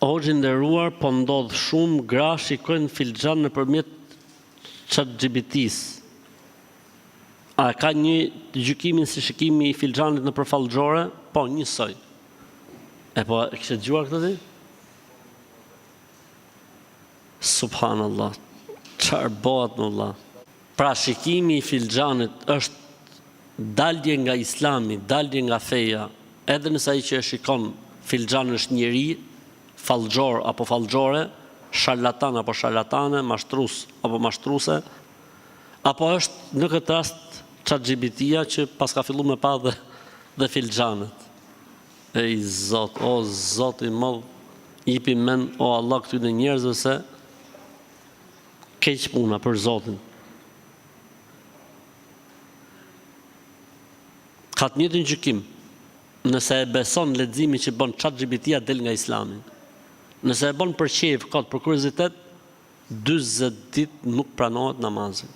Hoxhi nderuar, po ndodh shumë gra shikojnë filxhan nëpërmjet ChatGPT-s. A ka një gjykimin si shikimi i filxhanit në përfallxore? Po, njësoj. E po, e kështë dëgjuar këtë ti? Subhanallah, çfarë bëhet në Allah? Pra shikimi i filxhanit është dalje nga Islami, dalje nga feja, edhe nëse ai që e shikon filxhan është njeri, fallxor apo fallxore, sharlatan apo sharlatane, mashtrues apo mashtruese, apo është në këtë rast ChatGPT-ja që pas ka filluar me pa dhe filxhanet. Ej Zot, o Zot i madh, jipi mend o Allah këtyre njerëzve se keq puna për Zotin. Ka të njëjtin gjykim. Nëse e beson leximin që bën ChatGPT-ja del nga Islami. Nëse e bën për qejf, kot, për kuriozitet, 40 ditë nuk pranohet namazi.